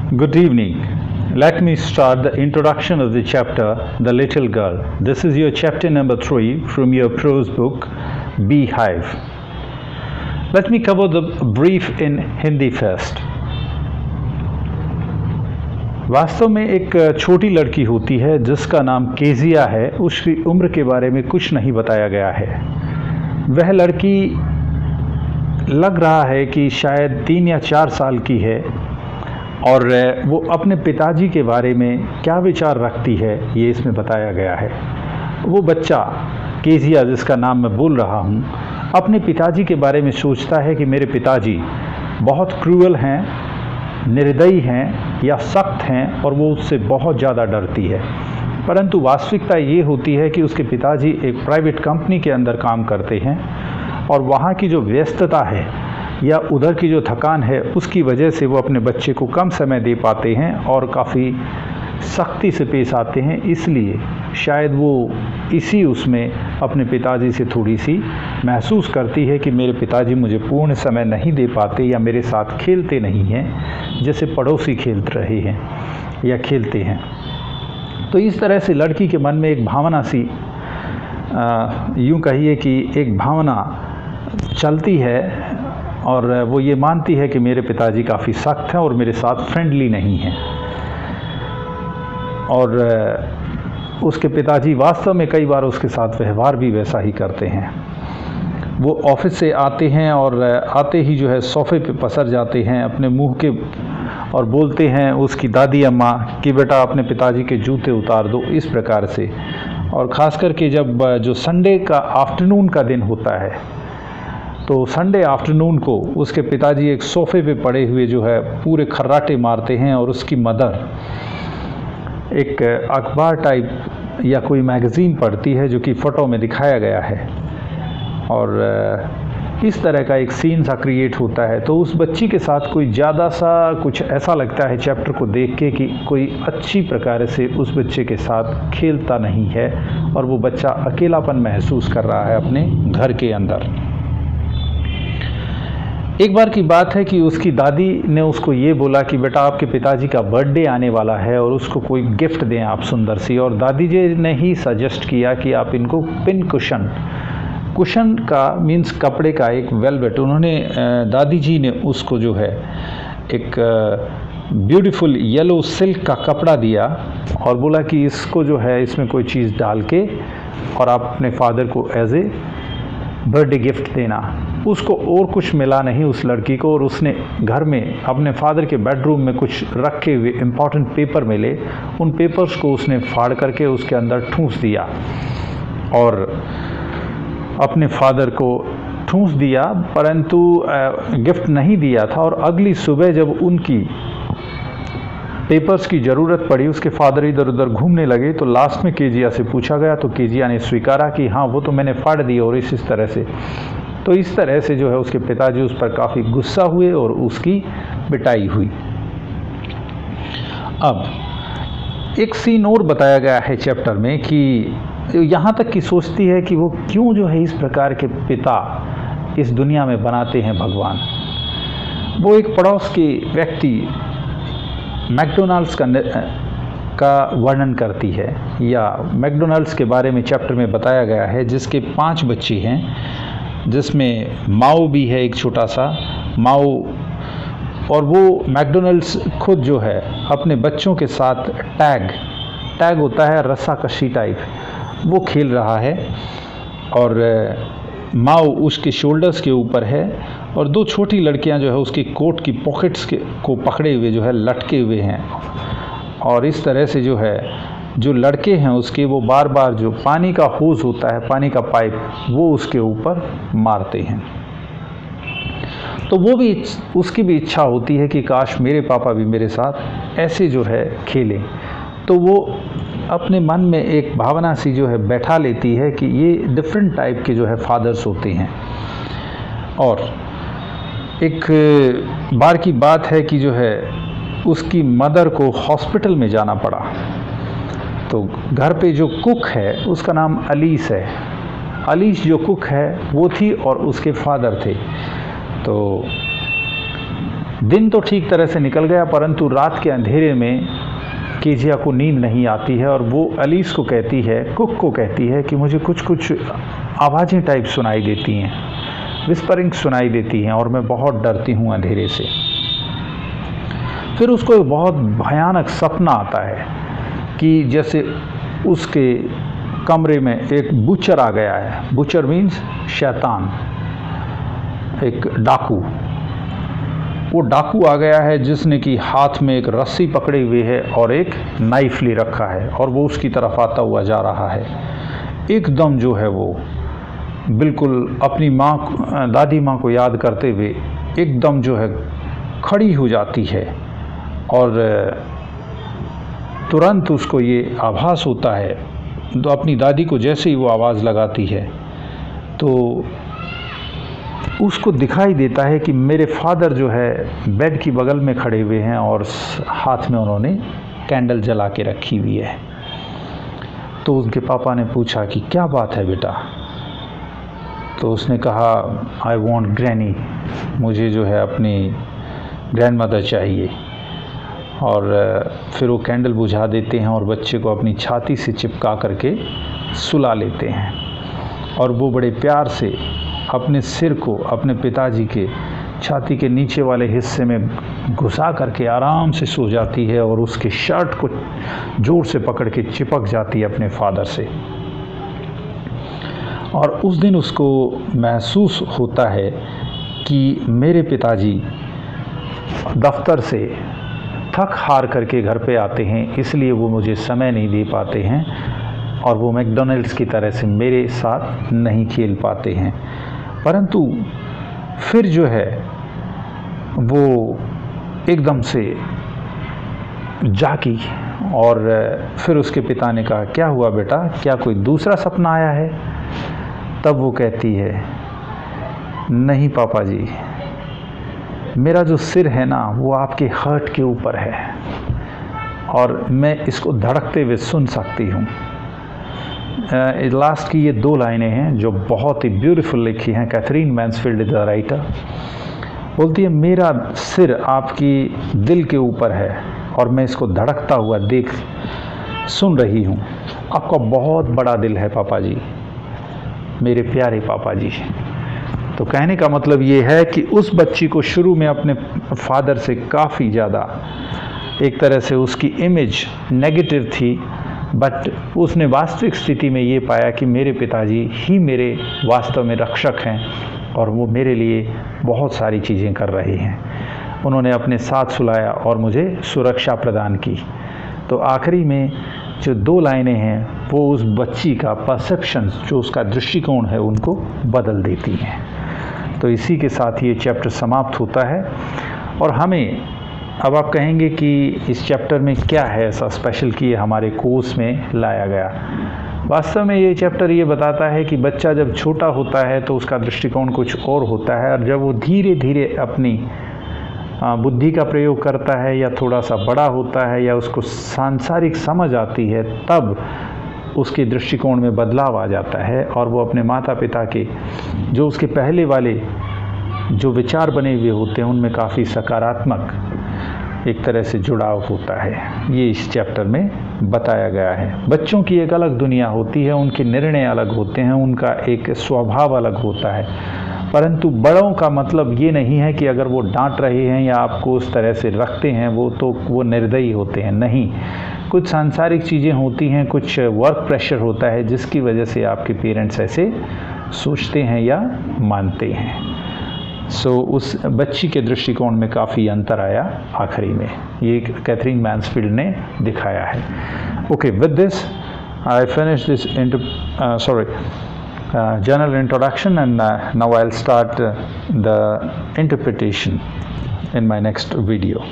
Good evening. Let me start the introduction of the chapter, The Little Girl. This is your chapter number 3 from your prose book, Beehive. Let me cover the brief in Hindi first. वास्तव में एक छोटी लड़की होती है जिसका नाम Kezia है। उसकी उम्र के बारे में कुछ नहीं बताया गया है। वह लड़की लग रहा है कि शायद 3 या 4 साल की है और वो अपने पिताजी के बारे में क्या विचार रखती है ये इसमें बताया गया है। वो बच्चा केजिया, जिसका नाम मैं बोल रहा हूँ, अपने पिताजी के बारे में सोचता है कि मेरे पिताजी बहुत क्रूअल हैं, निर्दयी हैं या सख्त हैं और वो उससे बहुत ज़्यादा डरती है। परंतु वास्तविकता ये होती है कि उसके पिताजी एक प्राइवेट कंपनी के अंदर काम करते हैं और वहाँ की जो व्यस्तता है या उधर की जो थकान है उसकी वजह से वो अपने बच्चे को कम समय दे पाते हैं और काफ़ी सख्ती से पेश आते हैं। इसलिए शायद वो इसी उसमें अपने पिताजी से थोड़ी सी महसूस करती है कि मेरे पिताजी मुझे पूर्ण समय नहीं दे पाते या मेरे साथ खेलते नहीं हैं जैसे पड़ोसी खेल रहे हैं या खेलते हैं। तो इस तरह से लड़की के मन में एक भावना सी, यूँ कहिए कि एक भावना चलती है और वो ये मानती है कि मेरे पिताजी काफ़ी सख्त हैं और मेरे साथ फ्रेंडली नहीं हैं। और उसके पिताजी वास्तव में कई बार उसके साथ व्यवहार भी वैसा ही करते हैं। वो ऑफिस से आते हैं और आते ही जो है सोफ़े पे पसर जाते हैं अपने मुंह के और बोलते हैं उसकी दादी अम्मा कि बेटा अपने पिताजी के जूते उतार दो, इस प्रकार से। और ख़ास करके जब जो संडे का आफ्टरनून का दिन होता है तो संडे आफ्टरनून को उसके पिताजी एक सोफ़े पे पड़े हुए जो है पूरे खर्राटे मारते हैं और उसकी मदर एक अखबार टाइप या कोई मैगज़ीन पढ़ती है जो कि फ़ोटो में दिखाया गया है। और इस तरह का एक सीन सा क्रिएट होता है। तो उस बच्ची के साथ कोई ज़्यादा सा कुछ ऐसा लगता है चैप्टर को देख के कि कोई अच्छी प्रकार से उस बच्चे के साथ खेलता नहीं है और वो बच्चा अकेलापन महसूस कर रहा है अपने घर के अंदर। एक बार की बात है कि उसकी दादी ने उसको ये बोला कि बेटा आपके पिताजी का बर्थडे आने वाला है और उसको कोई गिफ्ट दें आप सुंदर सी। और दादी जी ने ही सजेस्ट किया कि आप इनको पिन कुशन, कुशन का मीन्स कपड़े का एक वेलवेट, उन्होंने दादी जी ने उसको जो है एक ब्यूटीफुल येलो सिल्क का कपड़ा दिया और बोला कि इसको जो है इसमें कोई चीज़ डाल के और आप अपने फादर को एज ए बर्थडे गिफ्ट देना। उसको और कुछ मिला नहीं उस लड़की को और उसने घर में अपने फादर के बेडरूम में कुछ रखे हुए इम्पॉर्टेंट पेपर मिले, उन पेपर्स को उसने फाड़ करके उसके अंदर ठूंस दिया और अपने फादर को ठूंस दिया, परंतु गिफ्ट नहीं दिया था। और अगली सुबह जब उनकी पेपर्स की ज़रूरत पड़ी, उसके फादर इधर उधर घूमने लगे तो लास्ट में केजिया से पूछा गया तो केजिया ने स्वीकारा कि हाँ वो तो मैंने फाड़ दिए और इस तरह से। तो इस तरह से जो है उसके पिताजी उस पर काफ़ी गुस्सा हुए और उसकी पिटाई हुई। अब एक सीन और बताया गया है चैप्टर में कि यहाँ तक कि सोचती है कि वो क्यों जो है इस प्रकार के पिता इस दुनिया में बनाते हैं भगवान। वो एक पड़ोस के व्यक्ति मैकडोनाल्ड्स का वर्णन करती है या मैकडोनाल्ड्स के बारे में चैप्टर में बताया गया है जिसके 5 बच्चे हैं, जिसमें माओ भी है एक छोटा सा माओ। और वो मैकडोनाल्ड्स खुद जो है अपने बच्चों के साथ टैग होता है रस्साकशी टाइप, वो खेल रहा है और माओ उसके शोल्डर्स के ऊपर है और 2 छोटी लड़कियां जो है उसकी कोट की पॉकेट्स को पकड़े हुए जो है लटके हुए हैं। और इस तरह से जो है जो लड़के हैं उसके वो बार बार जो पानी का होज होता है, पानी का पाइप, वो उसके ऊपर मारते हैं। तो वो भी उसकी भी इच्छा होती है कि काश मेरे पापा भी मेरे साथ ऐसे जो है खेलें। तो वो अपने मन में एक भावना सी जो है बैठा लेती है कि ये डिफरेंट टाइप के जो है फादर्स होते हैं। और एक बार की बात है कि जो है उसकी मदर को हॉस्पिटल में जाना पड़ा। तो घर पे जो कुक है उसका नाम अलीस है। अलीस जो कुक है वो थी और उसके फादर थे। तो दिन तो ठीक तरह से निकल गया, परंतु रात के अंधेरे में केजिया को नींद नहीं आती है और वो अलीस को कहती है, कुक को कहती है कि मुझे कुछ कुछ आवाज़ें टाइप सुनाई देती हैं, विस्परिंग सुनाई देती हैं और मैं बहुत डरती हूँ अंधेरे से। फिर उसको एक बहुत भयानक सपना आता है कि जैसे उसके कमरे में एक बुचर आ गया है। बुचर मीन्स शैतान, एक डाकू। वो डाकू आ गया है जिसने कि हाथ में एक रस्सी पकड़े हुए है और एक नाइफ ले रखा है और वो उसकी तरफ आता हुआ जा रहा है। एकदम जो है वो बिल्कुल अपनी माँ, दादी माँ को याद करते हुए एकदम जो है खड़ी हो जाती है और तुरंत उसको ये आभास होता है। तो अपनी दादी को जैसे ही वो आवाज़ लगाती है तो उसको दिखाई देता है कि मेरे फादर जो है बेड की बगल में खड़े हुए हैं और हाथ में उन्होंने कैंडल जला के रखी हुई है। तो उनके पापा ने पूछा कि क्या बात है बेटा? तो उसने कहा आई वॉन्ट ग्रैनी, मुझे जो है अपनी ग्रैंड मदर चाहिए। और फिर वो कैंडल बुझा देते हैं और बच्चे को अपनी छाती से चिपका करके सुला लेते हैं और वो बड़े प्यार से अपने सिर को अपने पिताजी के छाती के नीचे वाले हिस्से में घुसा करके आराम से सो जाती है और उसके शर्ट को जोर से पकड़ के चिपक जाती है अपने फादर से। और उस दिन उसको महसूस होता है कि मेरे पिताजी दफ्तर से थक हार करके घर पे आते हैं, इसलिए वो मुझे समय नहीं दे पाते हैं और वो मैकडॉनल्ड्स की तरह से मेरे साथ नहीं खेल पाते हैं। परंतु फिर जो है वो एकदम से जागी और फिर उसके पिता ने कहा क्या हुआ बेटा, क्या कोई दूसरा सपना आया है? तब वो कहती है नहीं पापा जी, मेरा जो सिर है ना वो आपके हर्ट के ऊपर है और मैं इसको धड़कते हुए सुन सकती हूँ। लास्ट की ये 2 लाइनें हैं जो बहुत ही ब्यूटीफुल लिखी हैं। Katherine Mansfield is the writer. बोलती है मेरा सिर आपकी दिल के ऊपर है और मैं इसको धड़कता हुआ सुन रही हूँ। आपका बहुत बड़ा दिल है पापा जी, मेरे प्यारे पापा जी। तो कहने का मतलब ये है कि उस बच्ची को शुरू में अपने फादर से काफ़ी ज़्यादा एक तरह से उसकी इमेज नेगेटिव थी, बट उसने वास्तविक स्थिति में ये पाया कि मेरे पिताजी ही मेरे वास्तव में रक्षक हैं और वो मेरे लिए बहुत सारी चीज़ें कर रहे हैं। उन्होंने अपने साथ सुलाया और मुझे सुरक्षा प्रदान की। तो आखिरी में जो 2 लाइनें हैं वो उस बच्ची का परसेप्शन, जो उसका दृष्टिकोण है, उनको बदल देती हैं। तो इसी के साथ ये चैप्टर समाप्त होता है। और हमें अब आप कहेंगे कि इस चैप्टर में क्या है ऐसा स्पेशल कि ये हमारे कोर्स में लाया गया। वास्तव में ये चैप्टर ये बताता है कि बच्चा जब छोटा होता है तो उसका दृष्टिकोण कुछ और होता है, और जब वो धीरे धीरे अपनी बुद्धि का प्रयोग करता है या थोड़ा सा बड़ा होता है या उसको सांसारिक समझ आती है, तब उसके दृष्टिकोण में बदलाव आ जाता है और वो अपने माता पिता के जो उसके पहले वाले जो विचार बने हुए होते हैं उनमें काफ़ी सकारात्मक एक तरह से जुड़ाव होता है। ये इस चैप्टर में बताया गया है। बच्चों की एक अलग दुनिया होती है, उनके निर्णय अलग होते हैं, उनका एक स्वभाव अलग होता है। परंतु बड़ों का मतलब ये नहीं है कि अगर वो डांट रहे हैं या आपको उस तरह से रखते हैं वो निर्दयी होते हैं, नहीं। कुछ सांसारिक चीज़ें होती हैं, कुछ वर्क प्रेशर होता है जिसकी वजह से आपके पेरेंट्स ऐसे सोचते हैं या मानते हैं। उस बच्ची के दृष्टिकोण में काफ़ी अंतर आया आखिरी में, ये कैथरीन मैन्सफील्ड ने दिखाया है। Okay, with this I finish this general introduction, and now I'll start the interpretation in my next video.